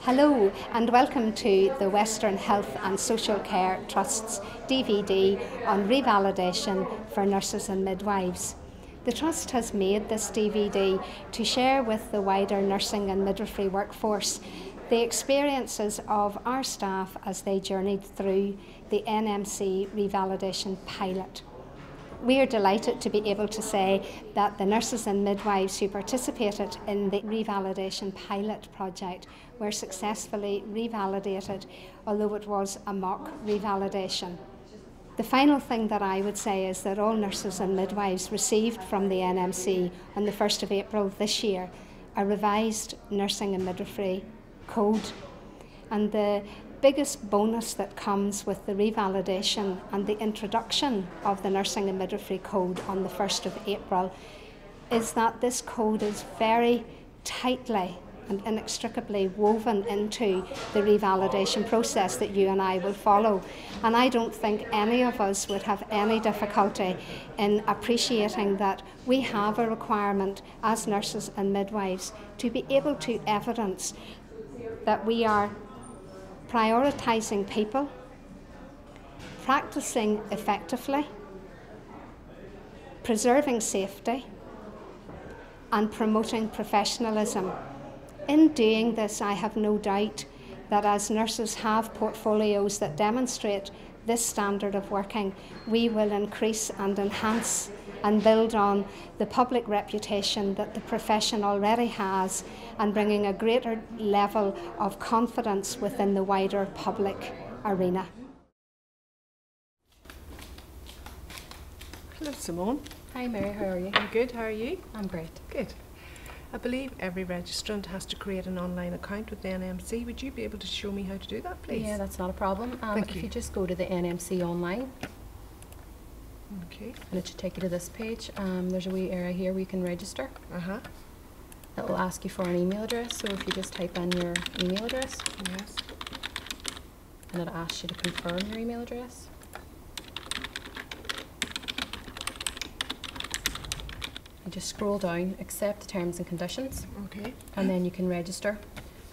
Hello and welcome to the Western Health and Social Care Trust's DVD on revalidation for nurses and midwives. The Trust has made this DVD to share with the wider nursing and midwifery workforce the experiences of our staff as they journeyed through the NMC revalidation pilot. We are delighted to be able to say that the nurses and midwives who participated in the revalidation pilot project were successfully revalidated, although it was a mock revalidation. The final thing that I would say is that all nurses and midwives received from the NMC on the 1st of April this year a revised nursing and midwifery code. And the biggest bonus that comes with the revalidation and the introduction of the Nursing and Midwifery Code on the 1st of April is that this code is very tightly and inextricably woven into the revalidation process that you and I will follow. And I don't think any of us would have any difficulty in appreciating that we have a requirement as nurses and midwives to be able to evidence that we are prioritising people, practising effectively, preserving safety, and promoting professionalism. In doing this, I have no doubt that as nurses have portfolios that demonstrate this standard of working, we will increase and enhance and build on the public reputation that the profession already has, and bringing a greater level of confidence within the wider public arena. Hello Simone. Hi Mary, how are you? I'm good, how are you? I'm great. Good. I believe every registrant has to create an online account with the NMC. Would you be able to show me how to do that, please? Yeah, that's not a problem. Thank if you just go to the NMC online, okay, and it should take you to this page. There's a wee area here where you can register. It will ask you for an email address, so if you just type in your email address, yes, and it asks you to confirm your email address. And just scroll down, accept the terms and conditions, okay, and then you can register.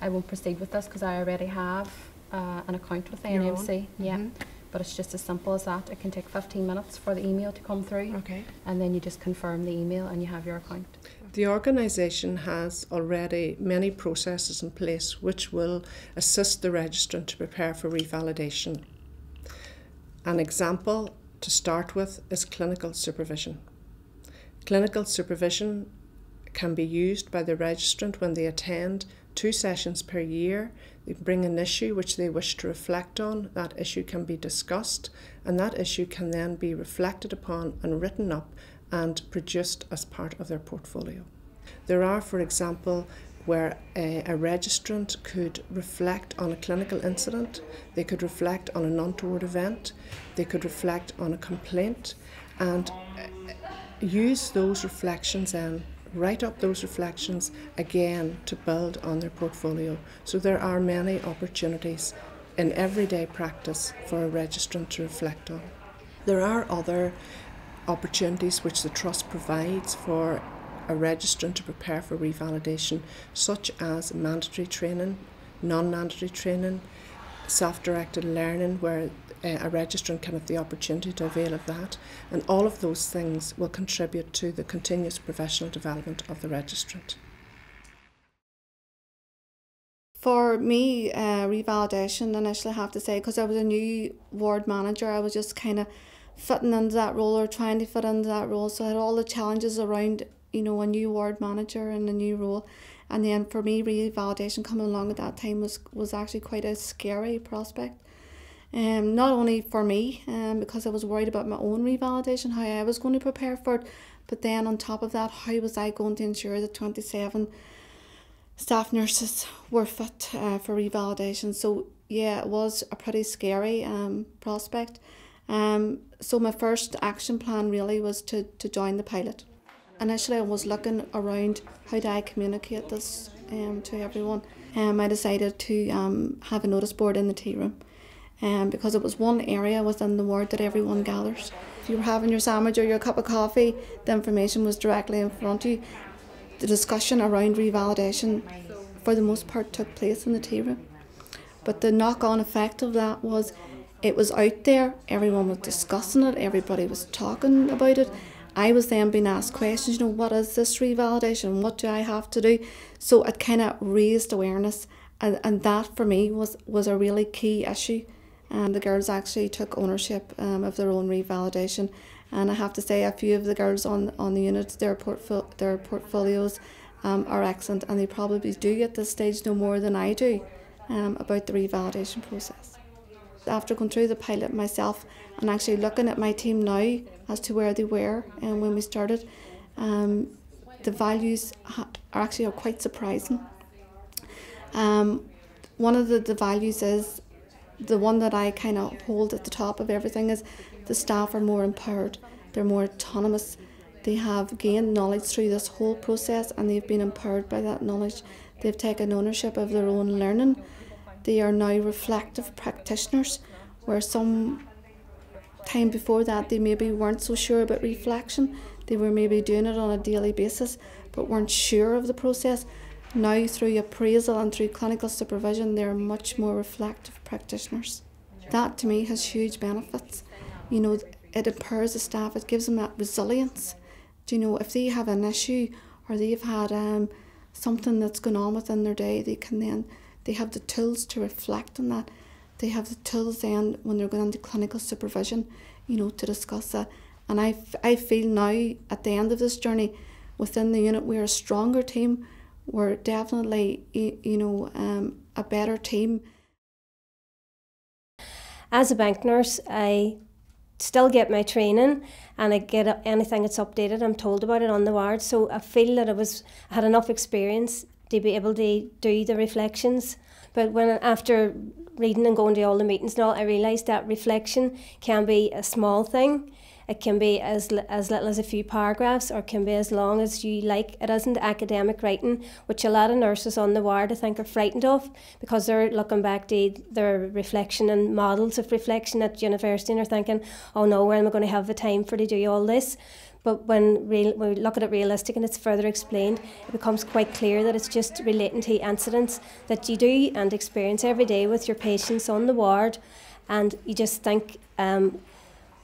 I won't proceed with this because I already have an account with the NMC. Yeah. But it's just as simple as that. It can take 15 minutes for the email to come through, okay, and then you just confirm the email and you have your account. The organisation has already many processes in place which will assist the registrant to prepare for revalidation. An example to start with is clinical supervision. Clinical supervision can be used by the registrant when they attend 2 sessions per year. They bring an issue which they wish to reflect on. That issue can be discussed, and that issue can then be reflected upon and written up and produced as part of their portfolio. There are, for example, where a registrant could reflect on a clinical incident, they could reflect on an untoward event, they could reflect on a complaint, and use those reflections and write up those reflections again to build on their portfolio. So there are many opportunities in everyday practice for a registrant to reflect on. There are other opportunities which the Trust provides for a registrant to prepare for revalidation, such as mandatory training, non-mandatory training, self-directed learning, where a registrant can have the opportunity to avail of that, and all of those things will contribute to the continuous professional development of the registrant. For me, revalidation initially, I have to say, because I was a new ward manager, I was just kind of fitting into that role, or trying to fit into that role, so I had all the challenges around, you know, a new ward manager and a new role. And then for me, revalidation coming along at that time was actually quite a scary prospect. Not only for me, because I was worried about my own revalidation, how I was going to prepare for it, but then on top of that, how was I going to ensure that 27 staff nurses were fit for revalidation? So yeah, it was a pretty scary prospect. So my first action plan really was to join the pilot. Initially I was looking around, how do I communicate this to everyone? I decided to have a notice board in the tea room. Because it was one area within the ward that everyone gathers. If you were having your sandwich or your cup of coffee, the information was directly in front of you. The discussion around revalidation for the most part took place in the tea room. But the knock-on effect of that was it was out there, everyone was discussing it, everybody was talking about it. I was then being asked questions, what is this revalidation? What do I have to do? So it kind of raised awareness, and that for me was a really key issue. The girls actually took ownership of their own revalidation, and I have to say a few of the girls on the units, their portfolios are excellent, and they probably do at this stage know more than I do about the revalidation process. After going through the pilot myself and actually looking at my team now as to where they were when we started, the values are actually quite surprising. One of the values is, the one that I kind of hold at the top of everything, is the staff are more empowered, they're more autonomous, they have gained knowledge through this whole process and they've been empowered by that knowledge. They've taken ownership of their own learning. They are now reflective practitioners, where some time before that they maybe weren't so sure about reflection. They were maybe doing it on a daily basis but weren't sure of the process. Now through appraisal and through clinical supervision, they're much more reflective practitioners. That to me has huge benefits. It empowers the staff, it gives them that resilience. If they have an issue or they've had something that's going on within their day, they have the tools to reflect on that. They have the tools then when they're going into clinical supervision, to discuss that. And I feel now at the end of this journey within the unit, we're a stronger team. We're definitely, a better team. As a bank nurse, I still get my training and I get anything that's updated, I'm told about it on the ward. So I feel that I had enough experience to be able to do the reflections. But after reading and going to all the meetings and all, I realised that reflection can be a small thing. It can be as little as a few paragraphs, or it can be as long as you like. It isn't academic writing, which a lot of nurses on the ward I think are frightened of, because they're looking back to their reflection and models of reflection at university and they're thinking, oh no, where am I going to have the time to do all this? But when we look at it realistic and it's further explained, it becomes quite clear that it's just relating to incidents that you do and experience every day with your patients on the ward, and you just think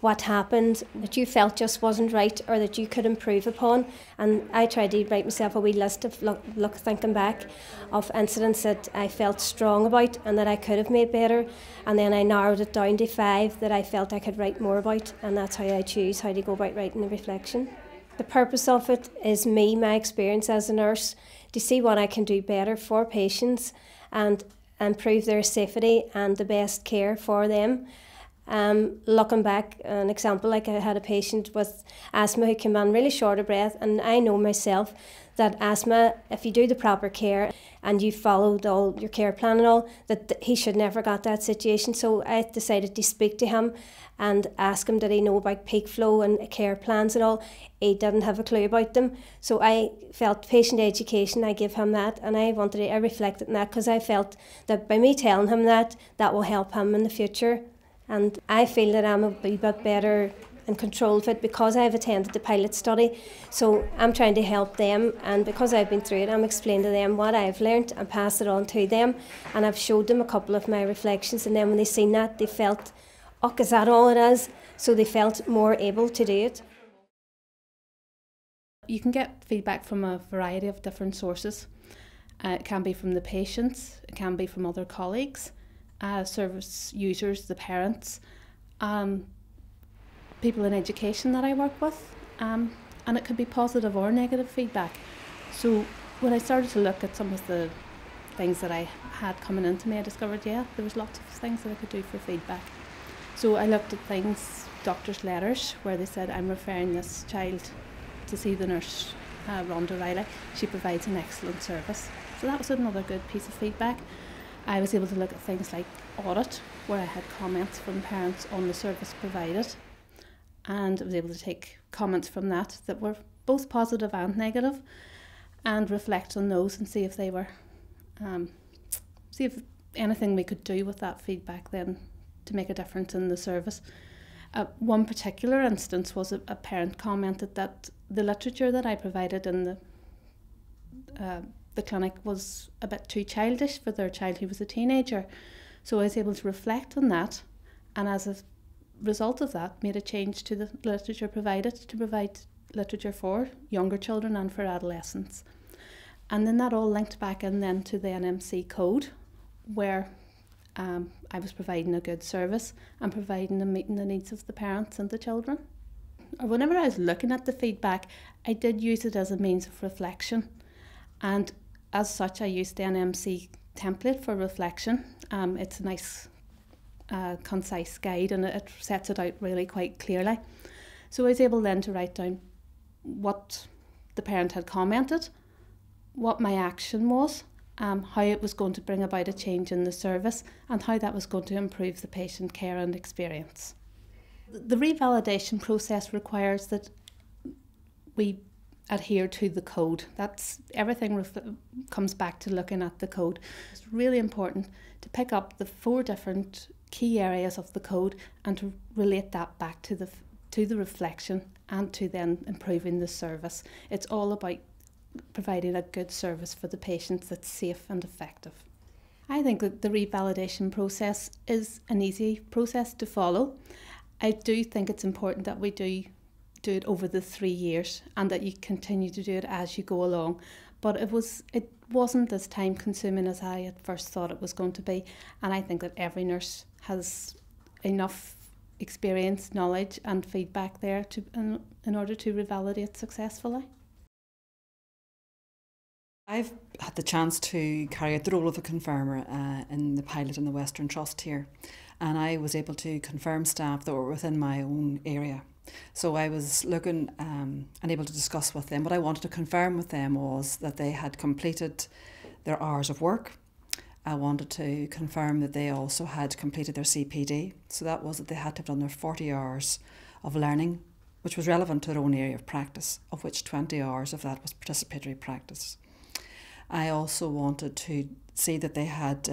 what happened that you felt just wasn't right or that you could improve upon. And I tried to write myself a wee list of thinking back of incidents that I felt strong about and that I could have made better, and then I narrowed it down to 5 that I felt I could write more about, and that's how I choose how to go about writing the reflection. The purpose of it is my experience as a nurse, to see what I can do better for patients and improve their safety and the best care for them. Looking back, an example, like I had a patient with asthma who came in really short of breath, and I know myself that asthma, if you do the proper care and you followed all your care plan and all, that he should never got that situation. So I decided to speak to him and ask him did he know about peak flow and care plans and all. He didn't have a clue about them. So I felt patient education, I give him that, and I reflected on that because I felt that by me telling him that will help him in the future. And I feel that I'm a wee bit better in control of it because I've attended the pilot study. So I'm trying to help them, and because I've been through it, I'm explaining to them what I've learnt and pass it on to them. And I've showed them a couple of my reflections, and then when they seen that, they felt, oh, is that all it is? So they felt more able to do it. You can get feedback from a variety of different sources. It can be from the patients, it can be from other colleagues, service users, the parents, people in education that I work with, and it could be positive or negative feedback. So when I started to look at some of the things that I had coming into me, I discovered, there was lots of things that I could do for feedback. So I looked at things, doctors' letters, where they said, I'm referring this child to see the nurse, Rhonda Riley. She provides an excellent service. So that was another good piece of feedback. I was able to look at things like audit, where I had comments from parents on the service provided, and I was able to take comments from that were both positive and negative, and reflect on those and see if they were, see if anything we could do with that feedback then to make a difference in the service. One particular instance was a parent commented that the literature that I provided in the the clinic was a bit too childish for their child who was a teenager. So I was able to reflect on that, and as a result of that made a change to the literature provided, to provide literature for younger children and for adolescents. And then that all linked back in then to the NMC code, where I was providing a good service and providing and meeting the needs of the parents and the children. Or whenever I was looking at the feedback, I did use it as a means of reflection, and as such I used the NMC template for reflection. It's a nice concise guide, and it sets it out really quite clearly. So I was able then to write down what the parent had commented, what my action was, how it was going to bring about a change in the service, and how that was going to improve the patient care and experience. The revalidation process requires that we adhere to the code. That's everything comes back to looking at the code. It's really important to pick up the 4 different key areas of the code and to relate that back to the reflection and to then improving the service. It's all about providing a good service for the patients that's safe and effective. I think that the revalidation process is an easy process to follow. I do think it's important that we do it over the 3 years and that you continue to do it as you go along. But it wasn't as time consuming as I at first thought it was going to be, and I think that every nurse has enough experience, knowledge and feedback there in order to revalidate successfully. I've had the chance to carry out the role of a confirmer in the pilot in the Western Trust here, and I was able to confirm staff that were within my own area. So I was looking and able to discuss with them. What I wanted to confirm with them was that they had completed their hours of work. I wanted to confirm that they also had completed their CPD. So that was that they had to have done their 40 hours of learning, which was relevant to their own area of practice, of which 20 hours of that was participatory practice. I also wanted to see that they had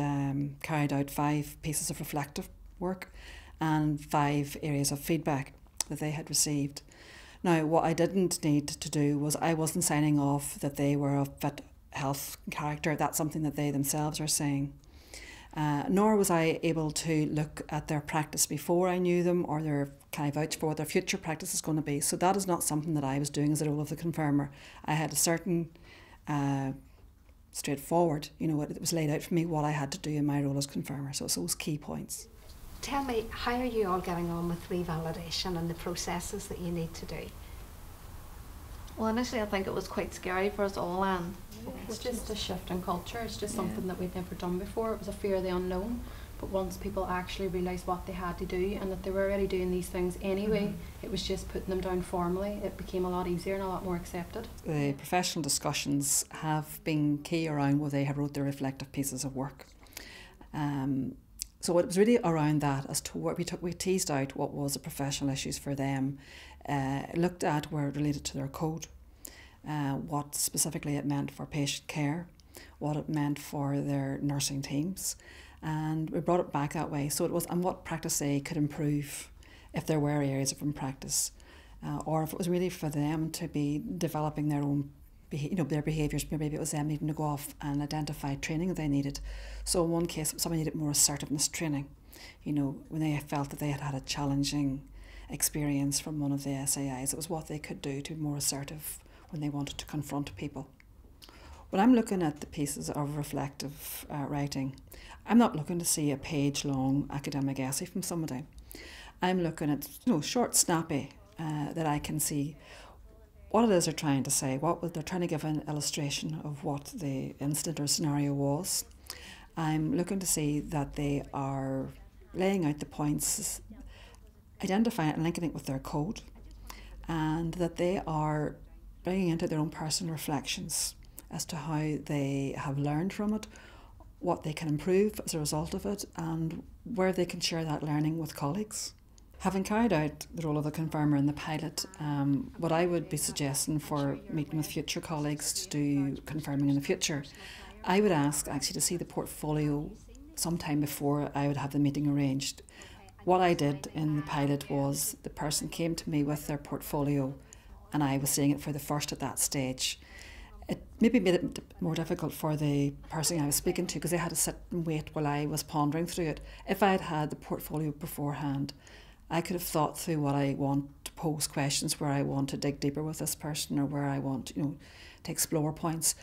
carried out 5 pieces of reflective work and 5 areas of feedback that they had received. Now, what I didn't need to do was I wasn't signing off that they were of fit health character. That's something that they themselves are saying. Nor was I able to look at their practice before I knew them, or can I vouch for what their future practice is going to be. So that is not something that I was doing as a role of the confirmer. I had a certain straightforward, it was laid out for me what I had to do in my role as confirmer. So it's those key points. Tell me, how are you all getting on with revalidation and the processes that you need to do? Well, initially I think it was quite scary for us all, and it's just a shift in culture. It's just something that we'd never done before. It was a fear of the unknown, but once people actually realised what they had to do and that they were already doing these things anyway, it was just putting them down formally. It became a lot easier and a lot more accepted. The professional discussions have been key around where they have wrote their reflective pieces of work. So it was really around that as to what we teased out what was the professional issues for them, looked at where it related to their code, what specifically it meant for patient care, what it meant for their nursing teams, and we brought it back that way. So it was and what practice they could improve if there were areas of practice, or if it was really for them to be developing their own their behaviours. Maybe it was them needing to go off and identify training that they needed. So in one case, somebody needed more assertiveness training, when they felt that they had had a challenging experience from one of the SAIs. It was what they could do to be more assertive when they wanted to confront people. When I'm looking at the pieces of reflective writing, I'm not looking to see a page-long academic essay from somebody. I'm looking at short, snappy, that I can see what it is they're trying to say, they're trying to give an illustration of what the incident or scenario was. I'm looking to see that they are laying out the points, identifying it and linking it with their code, and that they are bringing into their own personal reflections as to how they have learned from it, what they can improve as a result of it, and where they can share that learning with colleagues. Having carried out the role of the confirmer in the pilot, what I would be suggesting for meeting with future colleagues to do confirming in the future, I would ask actually to see the portfolio sometime before I would have the meeting arranged. What I did in the pilot was the person came to me with their portfolio and I was seeing it for the first at that stage. It maybe made it more difficult for the person I was speaking to, because they had to sit and wait while I was pondering through it. If I had had the portfolio beforehand, I could have thought through what I want to pose questions, where I want to dig deeper with this person, or where I want, to explore points.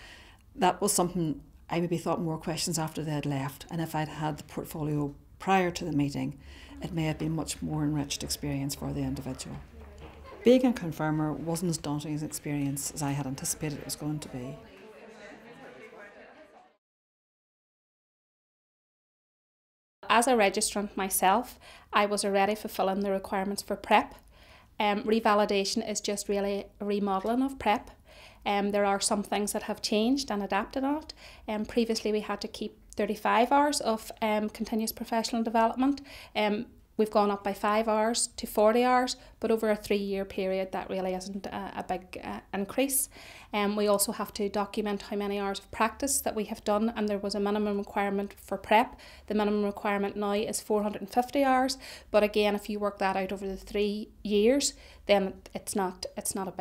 That was something I maybe thought more questions after they had left. And if I'd had the portfolio prior to the meeting, it may have been much more enriched experience for the individual. Being a confirmer wasn't as daunting an experience as I had anticipated it was going to be. As a registrant myself, I was already fulfilling the requirements for PrEP. Revalidation is just really a remodelling of PrEP. There are some things that have changed and adapted on it. Previously we had to keep 35 hours of continuous professional development. We've gone up by 5 hours to 40 hours, but over a 3-year period that really isn't a big increase. We also have to document how many hours of practice that we have done, and there was a minimum requirement for PrEP. The minimum requirement now is 450 hours, but again, if you work that out over the 3 years, then it's not a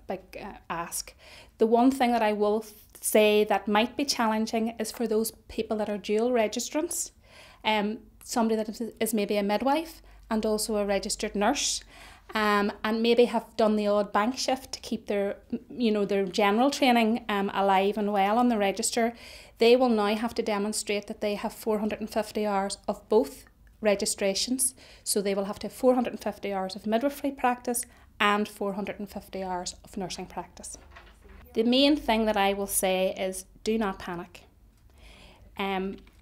big ask. The one thing that I will say that might be challenging is for those people that are dual registrants. Somebody that is maybe a midwife and also a registered nurse, and maybe have done the odd bank shift to keep their general training alive and well on the register. They will now have to demonstrate that they have 450 hours of both registrations. So they will have to have 450 hours of midwifery practice and 450 hours of nursing practice. The main thing that I will say is do not panic.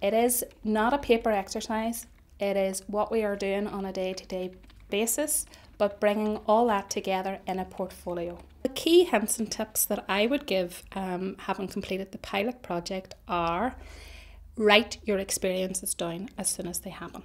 It is not a paper exercise, it is what we are doing on a day-to-day basis, but bringing all that together in a portfolio. The key hints and tips that I would give having completed the pilot project are write your experiences down as soon as they happen,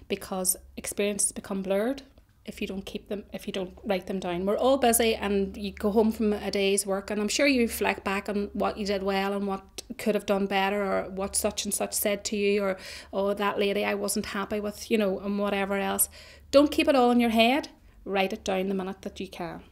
because experiences become blurred if you don't write them down. We're all busy, and you go home from a day's work and I'm sure you reflect back on what you did well and what could have done better, or what such and such said to you, or oh, that lady I wasn't happy with, and whatever else. Don't keep it all in your head. Write it down the minute that you can.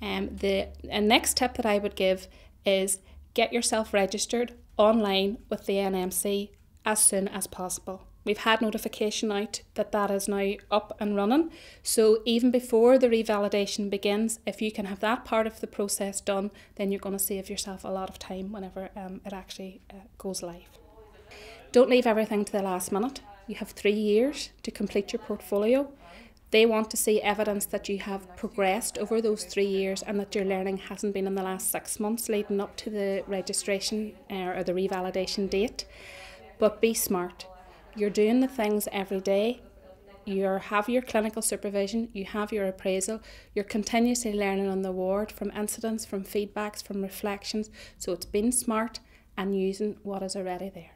The next tip that I would give is get yourself registered online with the NMC as soon as possible. We've had notification out that is now up and running. So even before the revalidation begins, if you can have that part of the process done, then you're going to save yourself a lot of time whenever it actually goes live. Don't leave everything to the last minute. You have 3 years to complete your portfolio. They want to see evidence that you have progressed over those 3 years and that your learning hasn't been in the last 6 months leading up to the registration or the revalidation date. But be smart. You're doing the things every day. You have your clinical supervision, you have your appraisal, you're continuously learning on the ward from incidents, from feedbacks, from reflections. So it's being smart and using what is already there.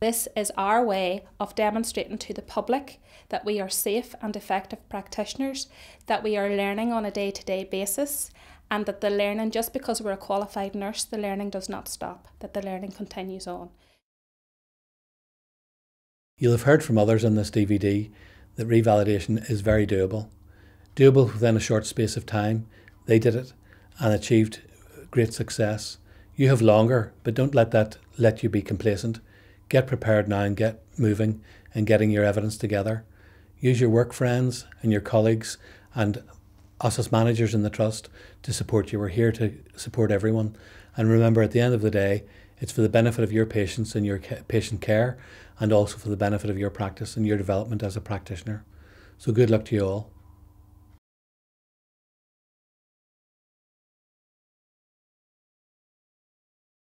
This is our way of demonstrating to the public that we are safe and effective practitioners, that we are learning on a day-to-day basis, and that the learning, just because we're a qualified nurse, the learning does not stop, that the learning continues on. You'll have heard from others on this DVD that revalidation is very doable. Doable within a short space of time. They did it and achieved great success. You have longer, but don't let that let you be complacent. Get prepared now and get moving and getting your evidence together. Use your work friends and your colleagues and us as managers in the trust to support you. We're here to support everyone. And remember, at the end of the day, it's for the benefit of your patients and your patient care, and also for the benefit of your practice and your development as a practitioner. So good luck to you all.